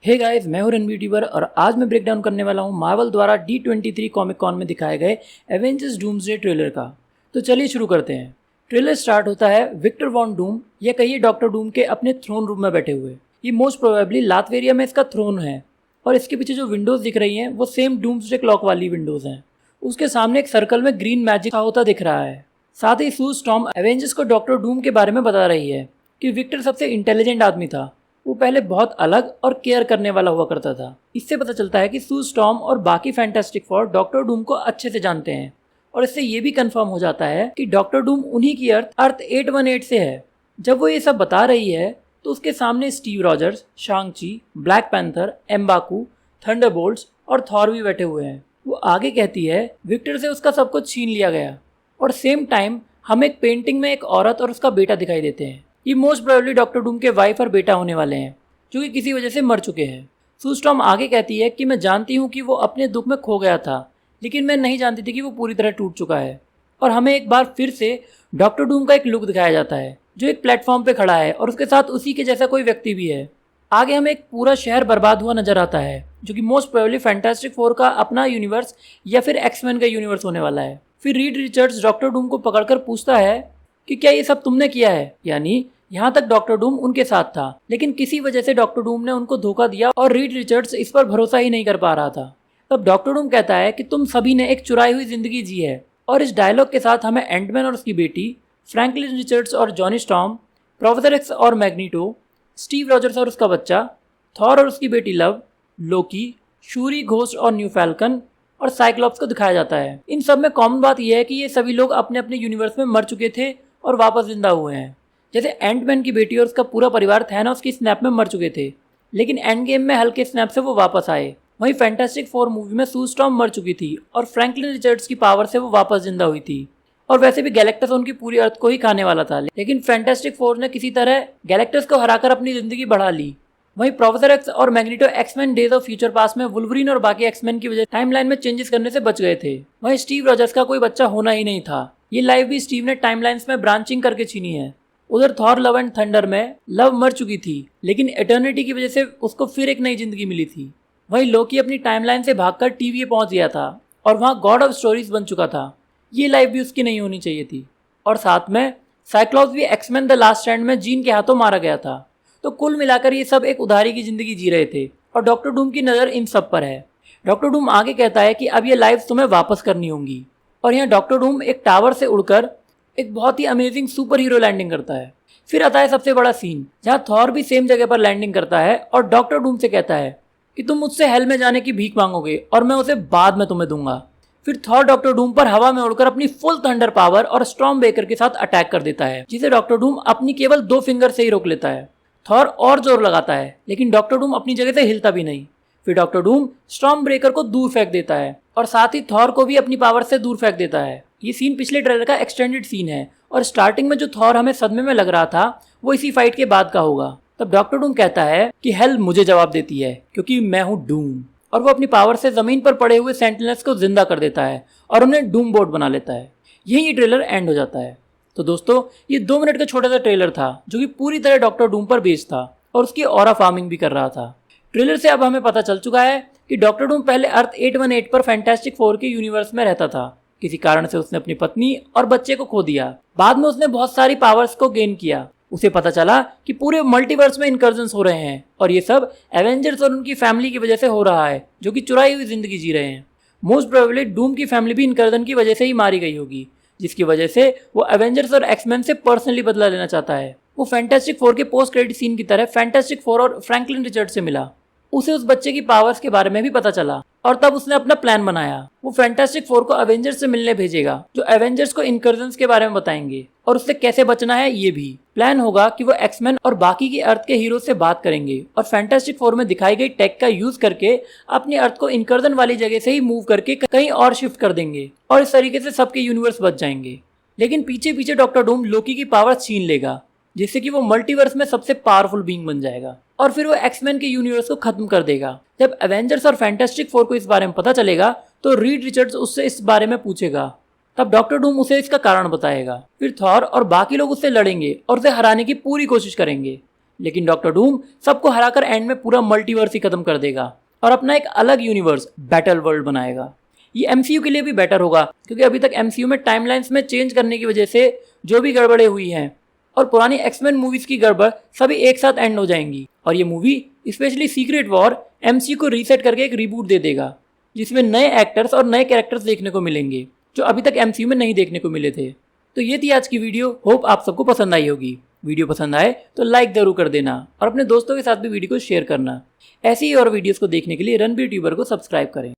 Hey guys, मैं हूं रणवीर टीबर और आज मैं ब्रेक डाउन करने वाला हूं मार्वल द्वारा D23 कॉमिक कॉन में दिखाए गए एवेंजर्स डूम्सडे ट्रेलर का। तो चलिए शुरू करते हैं। ट्रेलर स्टार्ट होता है विक्टर वॉन डूम या कहिए डॉक्टर डूम के अपने थ्रोन रूम में बैठे हुए। ये मोस्ट प्रोबेबली लातवेरिया में इसका थ्रोन है और इसके पीछे जो विंडोज़ दिख रही हैं वो सेम डूम्सडे क्लॉक वाली विंडोज़ हैं। उसके सामने एक सर्कल में ग्रीन मैजिक होता दिख रहा है। साथ ही सू स्टॉर्म एवेंजर्स को डॉक्टर डूम के बारे में बता रही है कि विक्टर सबसे इंटेलिजेंट आदमी था। वो पहले बहुत अलग और केयर करने वाला हुआ करता था। इससे पता चलता है कि सू स्टॉर्म और बाकी फैंटास्टिक फोर डॉक्टर डूम को अच्छे से जानते हैं और इससे ये भी कंफर्म हो जाता है कि डॉक्टर डूम उन्हीं की अर्थ 818 से है। जब वो ये सब बता रही है तो उसके सामने Steve Rogers, Shang Chi, Black Panther, Mbaku, Thunderbolts और थॉर भी बैठे हुए हैं। वो आगे कहती है विक्टर से उसका सब कुछ छीन लिया गया और सेम टाइम हम एक पेंटिंग में एक औरत और उसका बेटा दिखाई देते हैं। ये मोस्ट प्रोबेबली डॉक्टर डूम के वाइफ और बेटा होने वाले हैं जो कि किसी वजह से मर चुके हैं। सू स्टॉर्म आगे कहती है कि मैं जानती हूँ कि वो अपने दुख में खो गया था, लेकिन मैं नहीं जानती थी कि वो पूरी तरह टूट चुका है। और हमें एक बार फिर से डॉक्टर डूम का एक लुक दिखाया जाता है जो एक प्लेटफॉर्म पे खड़ा है और उसके साथ उसी के जैसा कोई व्यक्ति भी है। आगे हमें एक पूरा शहर बर्बाद हुआ नजर आता है जो कि मोस्ट प्रोबेबली फैंटास्टिक फोर का अपना यूनिवर्स या फिर एक्समैन का यूनिवर्स होने वाला है। फिर रीड रिचर्ड्स डॉक्टर डूम को पकड़कर पूछता है कि क्या ये सब तुमने किया है। यानी यहाँ तक डॉक्टर डूम उनके साथ था, लेकिन किसी वजह से डॉक्टर डूम ने उनको धोखा दिया और रीड रिचर्ड्स इस पर भरोसा ही नहीं कर पा रहा था। तब डॉक्टर डूम कहता है कि तुम सभी ने एक चुराई हुई जिंदगी जी है। और इस डायलॉग के साथ हमें एंटमैन और उसकी बेटी, फ्रैंकलिन रिचर्ड्स और जॉनी स्टॉर्म, प्रोफेसर एक्स और मैग्नीटो, स्टीव रॉजर्स और उसका बच्चा, थॉर और उसकी बेटी लव, लोकी, शूरी, घोस्ट और न्यू फैल्कन और साइक्लॉप्स को दिखाया जाता है। इन सब में कॉमन बात यह है कि ये सभी लोग अपने अपने यूनिवर्स में मर चुके थे और वापस जिंदा हुए हैं। जैसे एंटमैन की बेटी और उसका पूरा परिवार थैनोस की स्नैप में मर चुके थे, लेकिन एंड गेम में हल्के स्नैप से वो वापस आए। वहीं फैंटास्टिक फोर मूवी में सू स्टॉर्म मर चुकी थी और फ्रैंकलिन रिचर्ड्स की पावर से वो वापस जिंदा हुई थी। और वैसे भी गैलेक्टस उनकी पूरी अर्थ को ही खाने वाला था, लेकिन फैंटास्टिक फोर ने किसी तरह गैलेक्टस को हराकर अपनी जिंदगी बढ़ा ली। वहीं प्रोफेसर एक्स और Magneto X Men days of future past में वुल्वरीन और बाकी एक्समैन की वजह टाइमलाइन में चेंजेस करने से बच गए थे। वहीं स्टीव रॉजर्स का कोई बच्चा होना ही नहीं था। ये लाइफ भी स्टीव ने टाइमलाइंस में ब्रांचिंग करके छीनी है। उधर थॉर लव एंड थंडर में लव मर चुकी थी, लेकिन एटर्निटी की वजह से उसको फिर एक नई जिंदगी मिली थी। वहीं लोकी अपनी टाइमलाइन से भागकर TVA पहुंच गया था और वहां गॉड ऑफ स्टोरीज बन चुका था। ये लाइफ भी उसकी नहीं होनी चाहिए थी। और साथ में साइक्लॉप्स भी एक्समैन द लास्ट स्टैंड में जीन के हाथों मारा गया था। तो कुल मिलाकर ये सब एक उधारी की जिंदगी जी रहे थे और डॉक्टर डूम की नज़र इन सब पर है। डॉक्टर डूम आगे कहता है कि अब ये लाइफ तुम्हें वापस करनी होंगी। और यहाँ डॉक्टर डूम एक टावर से उड़कर एक बहुत ही अमेजिंग सुपर हीरो लैंडिंग करता है। फिर आता है सबसे बड़ा सीन जहाँ थॉर भी सेम जगह पर लैंडिंग करता है और डॉक्टर डूम से कहता है कि तुम मुझसे हेल में जाने की भीख मांगोगे और मैं उसे बाद में तुम्हें दूंगा। फिर थॉर डॉक्टर डूम पर हवा में उड़कर अपनी फुल थंडर पावर और स्टॉर्म ब्रेकर के साथ अटैक कर देता है, जिसे डॉक्टर डूम अपनी केवल 2 फिंगर से ही रोक लेता है। थॉर और जोर लगाता है, लेकिन डॉक्टर डूम अपनी जगह से हिलता भी नहीं। फिर डॉक्टर डूम स्टॉर्म ब्रेकर को दूर फेंक देता है और साथ ही थॉर को भी अपनी पावर से दूर फेंक देता है। ये सीन पिछले ट्रेलर का एक्सटेंडेड सीन है और स्टार्टिंग में जो थॉर हमें सदमे में लग रहा था वो इसी फाइट के बाद का होगा। तब डॉक्टर डूम कहता है कि हेल मुझे जवाब देती है क्योंकि मैं हूँ डूम, और वो अपनी पावर से जमीन पर पड़े हुए सेंटिनल्स को जिंदा कर देता है और उन्हें डूम बोर्ड बना लेता है। यही ये ट्रेलर एंड हो जाता है। तो दोस्तों, ये 2 मिनट का छोटा सा ट्रेलर था जो कि पूरी तरह डॉक्टर डूम पर बेस्ड था और उसकी ऑरा फार्मिंग भी कर रहा था। ट्रेलर से अब हमें पता चल चुका है कि डॉक्टर डूम पहले अर्थ 818 पर फैंटास्टिक फोर के यूनिवर्स में रहता था। किसी कारण से उसने अपनी पत्नी और बच्चे को खो दिया। बाद में उसने बहुत सारी पावर्स को गेन किया। उसे पता चला कि पूरे मल्टीवर्स में इनकर्जन्स हो रहे हैं और ये सब एवेंजर्स और उनकी फैमिली की वजह से हो रहा है जो कि चुराई हुई जिंदगी जी रहे हैं। मोस्ट प्रोबेबली डूम की फैमिली भी इनकर्जन की वजह से ही मारी गई होगी, जिसकी वजह से वो एवेंजर्स और एक्समैन से पर्सनली बदला लेना चाहता है। वो फैंटास्टिक फोर के पोस्ट क्रेडिट सीन की तरह फैंटास्टिक फोर और फ्रैंकलिन रिचर्ड से मिला। उसे उस बच्चे की पावर्स के बारे में भी पता चला और तब उसने अपना प्लान बनाया। वो फैंटास्टिक फोर को एवेंजर्स से मिलने भेजेगा जो एवेंजर्स को इनकर्जन्स के बारे में बताएंगे और उससे कैसे बचना है। ये भी प्लान होगा कि वो एक्समैन और बाकी की अर्थ के हीरो से बात करेंगे और फैंटास्टिक फोर में दिखाई गई टेक का यूज करके अपनी अर्थ को इनकर्जन वाली जगह से ही मूव करके कहीं और शिफ्ट कर देंगे और इस तरीके से सबके यूनिवर्स बच जाएंगे। लेकिन पीछे पीछे डॉक्टर डूम लोकी की पावर छीन लेगा, जिससे कि वो मल्टीवर्स में सबसे पावरफुल बीइंग बन जाएगा और फिर वो एक्समैन के यूनिवर्स को खत्म कर देगा। जब एवेंजर्स और फैंटास्टिक फोर को इस बारे में पता चलेगा तो रीड रिचर्ड्स उससे इस बारे में पूछेगा। तब डॉक्टर डूम उसे इसका कारण बताएगा। फिर थॉर और बाकी लोग उससे लड़ेंगे और उसे हराने की पूरी कोशिश करेंगे। लेकिन डॉक्टर डूम सबको हराकर एंड में पूरा मल्टीवर्स ही खत्म कर देगा और अपना एक अलग यूनिवर्स बैटल वर्ल्ड बनाएगा। ये एमसीयू के लिए भी बेटर होगा क्योंकि अभी तक एमसीयू में टाइमलाइंस में चेंज करने की वजह से जो भी गड़बड़े हुई हैं और पुरानी एक्समैन मूवीज की गड़बड़ सभी एक साथ एंड हो जाएंगी और ये movie specially secret war MCU को रीसेट करके एक रिबूट दे देगा जिसमें नए एक्टर्स और नए कैरेक्टर्स देखने को मिलेंगे जो अभी तक एमसीयू में नहीं देखने को मिले थे। तो ये थी आज की वीडियो, होप आप सबको पसंद आई होगी। वीडियो पसंद आए तो लाइक जरूर कर देना और अपने दोस्तों के साथ भी वीडियो को शेयर करना। ऐसी ही और वीडियोस को देखने के लिए रणबीर ट्यूबर को सब्सक्राइब करें।